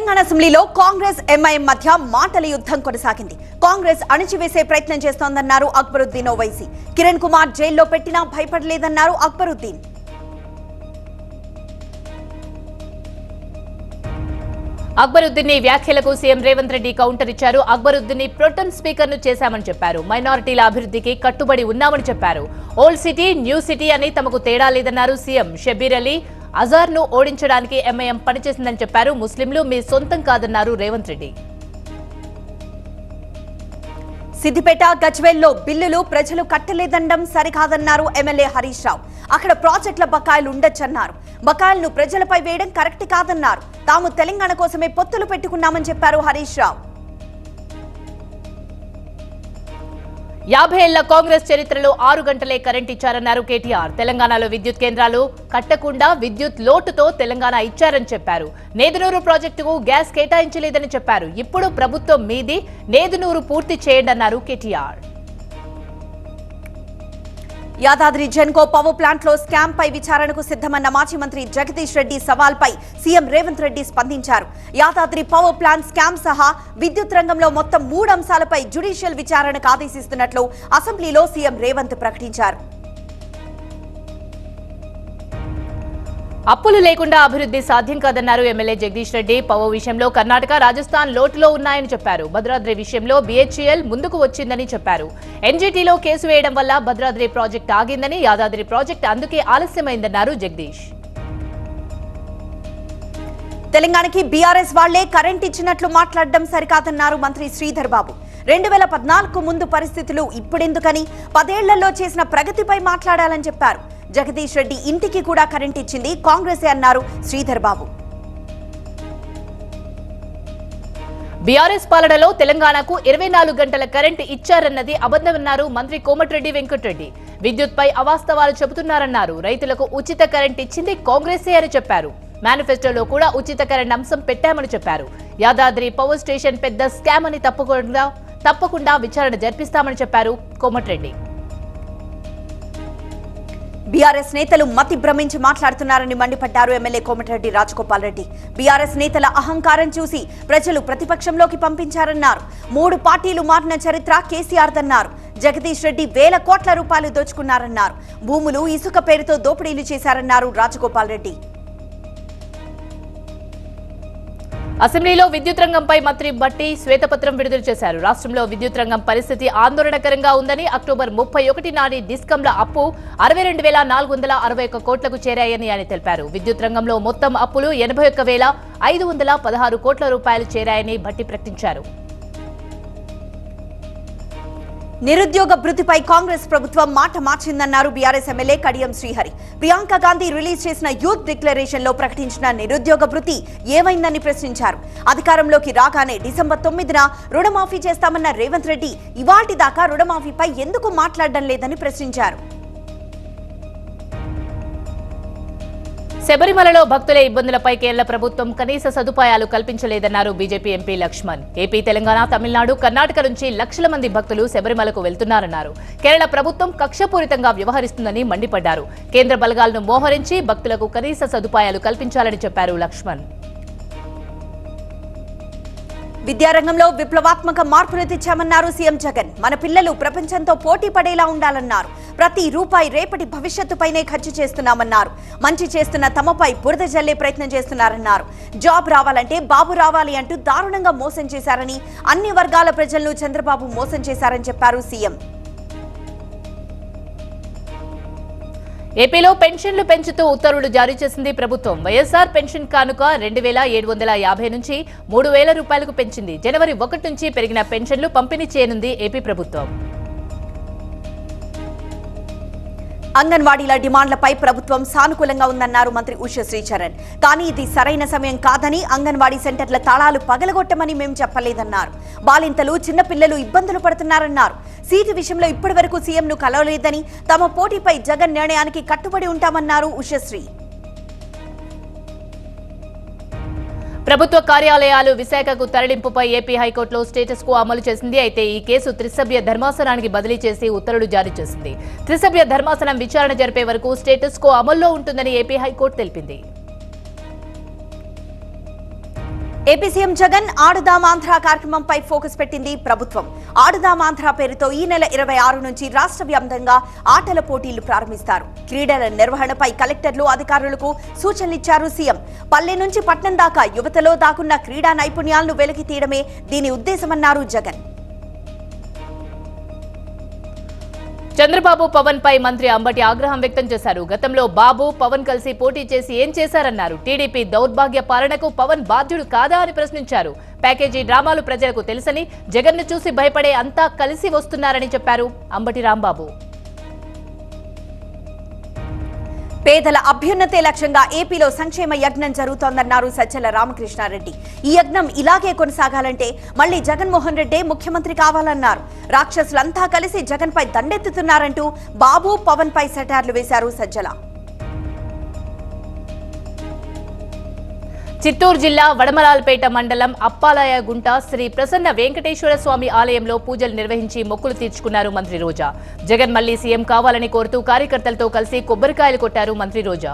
తెలంగాణ అసెంబ్లీలో కాంగ్రెస్ ఎంఐఎం మధ్య మాటల యుద్ధం కొనసాగింది. కాంగ్రెస్ అణచివేసే ప్రయత్నం చేస్తోందన్నారు అక్బరుద్దీన్ ఓవైసీ. కిరణ్ కుమార్ జైల్లో పెట్టినా భయపడలేదన్నారు అక్బరుద్దీన్. అక్బరుద్దీన్ వ్యాఖ్యలకు సీఎం రేవంత్ రెడ్డి కౌంటర్ ఇచ్చారు. అక్బరుద్దీన్ ప్రొటెం స్పీకర్ ను చేశామని చెప్పారు. మైనారిటీల అభివృద్ధికి కట్టుబడి ఉన్నామని చెప్పారు. ఓల్డ్ సిటీ న్యూ సిటీ అని తమకు తేడా లేదన్నారు సీఎం. షబీర్ అలీ అజార్ ను ఓడించడానికి ఎంఐఎం పనిచేసిందని చెప్పారు. ముస్లింలు మీ సొంతం కాదన్నారు రేవంత్ రెడ్డి. సిద్దిపేట గజ్వేల్లో బిల్లులు ప్రజలు కట్టలేదనడం సరికాదన్నారు ఎమ్మెల్యే హరీష్ రావు. అక్కడ ప్రాజెక్టుల బకాయిలు ఉండొచ్చన్నారు. బకాయిలను ప్రజలపై వేయడం కరెక్ట్ కాదన్నారు. తాము తెలంగాణ కోసమే పొత్తులు పెట్టుకున్నామని చెప్పారు హరీష్ రావు. 50 ఏళ్ల కాంగ్రెస్ చరిత్రలో 6 గంటలే కరెంట్ ఇచ్చారన్నారు కేటీఆర్. తెలంగాణలో విద్యుత్ కేంద్రాలు కట్టకుండా విద్యుత్ లోటుతో తెలంగాణ ఇచ్చారని చెప్పారు. నేదునూరు ప్రాజెక్టుకు గ్యాస్ కేటాయించలేదని చెప్పారు. ఇప్పుడు ప్రభుత్వం మీది, నేదునూరు పూర్తి చేయండి అన్నారు కేటీఆర్. యాదాద్రి జెన్కో పవర్ ప్లాంట్ లో స్కామ్ పై విచారణకు సిద్ధమన్న మాజీ మంత్రి జగదీష్ రెడ్డి సవాల్ పై సీఎం రేవంత్ రెడ్డి స్పందించారు. యాదాద్రి పవర్ ప్లాంట్ స్కామ్ సహా విద్యుత్ రంగంలో మొత్తం 3 అంశాలపై జ్యుడిషియల్ విచారణకు ఆదేశిస్తున్నట్లు అసెంబ్లీలో సీఎం రేవంత్ ప్రకటించారు. అప్పులు లేకుండా అభివృద్ధి సాధ్యం కాదన్నారు ఎమ్మెల్యే జగదీష్ రెడ్డి. పవర్ విషయంలో కర్ణాటక, రాజస్థాన్ లోటులో ఉన్నాయని చెప్పారు. భద్రాద్రి విషయంలో BHEL ముందుకు వచ్చిందని చెప్పారు. NGTలో కేసు వేయడం వల్ల భద్రాద్రి ప్రాజెక్టు ఆగిందని, యాదాద్రి ప్రాజెక్టు అందుకే ఆలస్యమైందన్నారు జగదీష్. తెలంగాణకి బీఆర్ఎస్ వాళ్లే కరెంట్ ఇచ్చినట్లు మాట్లాడడం సరికాదన్నారు మంత్రి శ్రీధర్ బాబు. 2014 ముందు పరిస్థితులు ఇప్పుడెందుకని 10 ఏళ్లలో చేసిన ప్రగతిపై మాట్లాడాలని చెప్పారు. జగదీష్ రెడ్డి ఇంటికి కూడా కరెంట్ ఇచ్చింది కాంగ్రెసే అన్నారు శ్రీధర్ బాబు. బీఆర్ఎస్ పాలనలో తెలంగాణకు 24 గంటల కరెంట్ ఇచ్చారన్నది అబద్ధమన్నారు మంత్రి కోమటిరెడ్డి వెంకటరెడ్డి. విద్యుత్పై అవాస్తవాలు చెబుతున్నారన్నారు. రైతులకు ఉచిత కరెంట్ ఇచ్చింది కాంగ్రెసే అని చెప్పారు. మేనిఫెస్టోలో కూడా ఉచిత కరెంట్ అంశం పెట్టామని చెప్పారు. యాదాద్రి పవర్ స్టేషన్ పెద్ద స్కామ్ అని తప్పకుండా విచారణ జరిపిస్తామని చెప్పారు కోమటిరెడ్డి. బీఆర్ఎస్ నేతలు మతి భ్రమించి మాట్లాడుతున్నారని మండిపడ్డారు ఎమ్మెల్యే కోమటిరెడ్డి రాజగోపాల్ రెడ్డి. బీఆర్ఎస్ నేతల అహంకారం చూసి ప్రజలు ప్రతిపక్షంలోకి పంపించారన్నారు. 3 పార్టీలు మారిన చరిత్ర కేసీఆర్దన్నారు. జగదీష్ రెడ్డి వేల కోట్ల రూపాయలు దోచుకున్నారన్నారు. భూములు, ఇసుక పేరుతో దోపిడీలు చేశారన్నారు రాజగోపాల్ రెడ్డి. అసెంబ్లీలో విద్యుత్ రంగంపై మంత్రి బట్టి శ్వేతపత్రం విడుదల చేశారు. రాష్ట్రంలో విద్యుత్ రంగం పరిస్థితి ఆందోళనకరంగా ఉందని, అక్టోబర్ 31 నాటి డిస్కంల అప్పు 62,461 కోట్లకు చేరాయని ఆయన తెలిపారు. విద్యుత్ రంగంలో మొత్తం అప్పులు 81,516 కోట్ల రూపాయలు చేరాయని బట్టి ప్రకటించారు. నిరుద్యోగ భృతిపై కాంగ్రెస్ ప్రభుత్వం మాట మార్చిందన్నారు BRS MLA Kadiyam Srihari. Priyanka Gandhi release చేసిన యూత్ డిక్లరేషన్ లో ప్రకటించిన నిరుద్యోగ భృతి ఏమైందని ప్రశ్నించారు. అధికారంలోకి రాగానే డిసెంబర్ 9న రుణమాఫీ చేస్తామన్న రేవంత్ రెడ్డి ఇవాల్టి దాకా రుణమాఫీపై ఎందుకు మాట్లాడడం లేదని ప్రశ్నించారు. శబరిమలలో భక్తుల ఇబ్బందులపై కేరళ ప్రభుత్వం కనీస సదుపాయాలు కల్పించలేదన్నారు BJP MP Laxman. AP, Telangana, Tamil Nadu, Karnataka నుంచి లక్షల మంది భక్తులు శబరిమలకు వెళ్తున్నారన్నారు. కేరళ ప్రభుత్వం కక్షపూరితంగా వ్యవహరిస్తుందని మండిపడ్డారు. కేంద్ర బలగాలను మోహరించి భక్తులకు కనీస సదుపాయాలు కల్పించాలని చెప్పారు లక్ష్మణ్. విద్యారంగంలో విప్లవాత్మక మార్పులు తెచ్చామన్నారు సీఎం జగన్. మన పిల్లలు ప్రపంచంతో పోటీ పడేలా ఉండాలన్నారు. ప్రతి రూపాయి రేపటి భవిష్యత్తుపైనే ఖర్చు చేస్తున్నామన్నారు. మంచి చేస్తున్న తమపై బురద జల్లే ప్రయత్నం చేస్తున్నారన్నారు. జాబ్ రావాలంటే బాబు రావాలి అంటూ దారుణంగా మోసం చేశారని, అన్ని వర్గాల ప్రజలను చంద్రబాబు మోసం చేశారని చెప్పారు సీఎం. ఏపీలో పెన్షన్లు పెంచుతూ ఉత్తర్వులు జారీ చేసింది ప్రభుత్వం. వైఎస్ఆర్ పెన్షన్ కానుక 2,750 నుంచి 3,000 రూపాయలకు పెంచింది. జనవరి 1 నుంచి పెరిగిన పెన్షన్లు పంపిణీ చేయనుంది ఏపీ ప్రభుత్వం. అంగన్వాడీల డిమాండ్లపై ప్రభుత్వం సానుకూలంగా ఉందన్నారు మంత్రి ఉషా శ్రీచరణ్. కానీ ఇది సరైన సమయం కాదని, అంగన్వాడీ సెంటర్ల తాళాలు పగలగొట్టమని మేము చెప్పలేదన్నారు. బాలింతలు, చిన్నపిల్లలు ఇబ్బందులు పడుతున్నారన్నారు. సీటు విషయంలో ఇప్పటి వరకు సీఎంను కలవలేదని, తమ పోటీపై జగన్ నిర్ణయానికి కట్టుబడి ఉంటామన్నారు ఉషశ్రీ. ప్రభుత్వ కార్యాలయాలు విశాఖకు తరలింపుపై ఏపీ హైకోర్టులో స్టేటస్ కో అమలు చేసింది. అయితే ఈ కేసు త్రిసభ్య ధర్మాసనానికి బదిలీ చేసి ఉత్తర్వులు జారీ చేసింది. త్రిసభ్య ధర్మాసనం విచారణ జరిపే వరకు స్టేటస్ కో అమల్లో ఉంటుందని ఏపీ హైకోర్టు తెలిపింది. ఏపీ సీఎం జగన్ ఆడుదాం ఆంధ్ర కార్యక్రమంపై ఫోకస్ పెట్టింది ప్రభుత్వం. ఆడుదాం ఆంధ్ర పేరుతో ఈ నెల 26 నుంచి రాష్ట్ర వ్యాప్తంగా ఆటల పోటీలు ప్రారంభిస్తారు. క్రీడల నిర్వహణపై కలెక్టర్లు అధికారులకు సూచనలిచ్చారు సీఎం. పల్లె నుంచి పట్నం దాకా యువతలో దాగున్న క్రీడా నైపుణ్యాలను వెలికి తీయడమే దీని ఉద్దేశమన్నారు జగన్. చంద్రబాబు పవన్ పై మంత్రి అంబటి ఆగ్రహం వ్యక్తం చేశారు. గతంలో బాబు పవన్ కలిసి పోటీ చేసి ఏం చేశారన్నారు. టీడీపీ దౌర్భాగ్య పాలనకు పవన్ బాధ్యుడు కాదా అని ప్రశ్నించారు. ప్యాకేజీ డ్రామాలు ప్రజలకు తెలుసని, జగన్ను చూసి భయపడే అంతా కలిసి వస్తున్నారని చెప్పారు అంబటి రాంబాబు. పేదల అభ్యున్నతే లక్ష్యంగా ఏపీలో సంక్షేమ యజ్ఞం జరుగుతోందన్నారు సజ్జల రామకృష్ణారెడ్డి. ఈ యజ్ఞం ఇలాగే కొనసాగాలంటే మళ్లీ జగన్మోహన్ రెడ్డే ముఖ్యమంత్రి కావాలన్నారు. రాక్షసులంతా కలిసి జగన్ పై దండెత్తుతున్నారంటూ బాబు పవన్ పై సెటార్లు వేశారు సజ్జల. చిత్తూరు జిల్లా వడమలాల్పేట మండలం అప్పాలయగుంట శ్రీ ప్రసన్న వెంకటేశ్వర స్వామి ఆలయంలో పూజలు నిర్వహించి మొక్కులు తీర్చుకున్నారు మంత్రి రోజా. జగన్ మళ్లీ సీఎం కావాలని కోరుతూ కార్యకర్తలతో కలిసి కొబ్బరికాయలు కొట్టారు మంత్రి రోజా.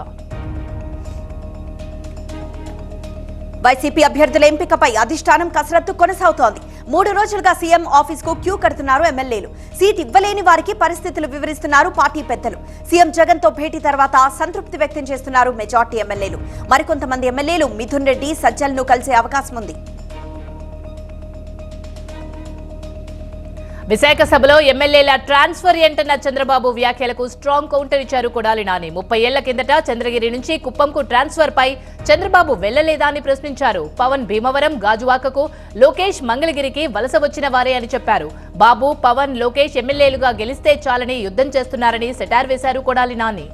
వైసీపీ అభ్యర్థుల ఎంపికపై అధిష్టానం కసరత్తు కొనసాగుతోంది. 3 రోజులుగా సీఎం ఆఫీస్ కు క్యూ కడుతున్నారు ఎమ్మెల్యేలు. సీట్ ఇవ్వలేని వారికి పరిస్థితులు వివరిస్తున్నారు పార్టీ పెద్దలు. సీఎం జగన్ తో భేటీ తర్వాత సంతృప్తి వ్యక్తం చేస్తున్నారు మెజార్టీ ఎమ్మెల్యేలు. మరికొంతమంది ఎమ్మెల్యేలు మిథున్ రెడ్డి, సజ్జలను కలిసే అవకాశం ఉంది. విశాఖ సభలో ఎమ్మెల్యేల ట్రాన్స్ఫర్ ఏంటన్న చంద్రబాబు వ్యాఖ్యలకు స్ట్రాంగ్ కౌంటర్ ఇచ్చారు కొడాలి నాని. 30 ఏళ్ల కిందట చంద్రగిరి నుంచి కుప్పంకు ట్రాన్స్ఫర్ పై చంద్రబాబు వెళ్లలేదా అని ప్రశ్నించారు. పవన్ భీమవరం, గాజువాకకు, లోకేష్ మంగళగిరికి వలస వచ్చిన వారే అని చెప్పారు. బాబు, పవన్, లోకేష్ ఎమ్మెల్యేలుగా గెలిస్తే చాలని యుద్ధం చేస్తున్నారని సెటార్ వేశారు కొడాలి నాని.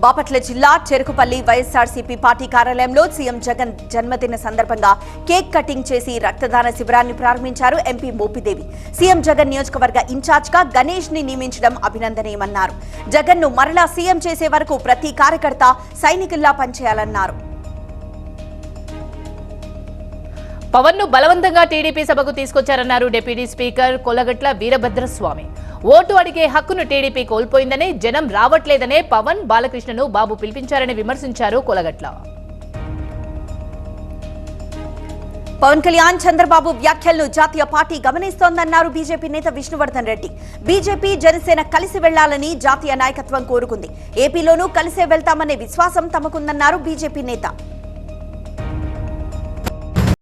బాపట్ల జిల్లా చెరుకుపల్లి వైఎస్ఆర్సీపీ పార్టీ కార్యాలయంలో సీఎం జగన్ జన్మదిన సందర్భంగా కేక్ కటింగ్ చేసి రక్తదాన శిబిరాన్ని ప్రారంభించారు ఎంపీ మోపిదేవి. సీఎం జగన్ నియోజకవర్గ ఇన్ఛార్జ్ గా గణేష్ ని నియమించడం అభినందనీయమన్నారు. జగన్ ను మరలా సీఎం చేసే వరకు ప్రతి కార్యకర్త సైనికుల్లా పనిచేయాలన్నారు. పవన్ ను బలవంతంగా టీడీపీ సభకు తీసుకొచ్చారన్నారు deputy speaker Kolagatla Veerabhadraswamy. Vote అడిగే హక్కును టీడీపీ కోల్పోయిందనే, జనం రావట్లేదనే పవన్, బాలకృష్ణను బాబు పిలిపించారని విమర్శించారు కొలగట్ల. పవన్ కళ్యాణ్, చంద్రబాబు వ్యాఖ్యలను జాతీయ పార్టీ గమనిస్తోందన్నారు బీజేపీ నేత విష్ణువర్ధన్ రెడ్డి. బీజేపీ, జనసేన కలిసి వెళ్లాలని జాతీయ నాయకత్వం కోరుకుంది. ఏపీలోనూ కలిసే వెళ్తామనే విశ్వాసం తమకుందన్నారు బీజేపీ నేత.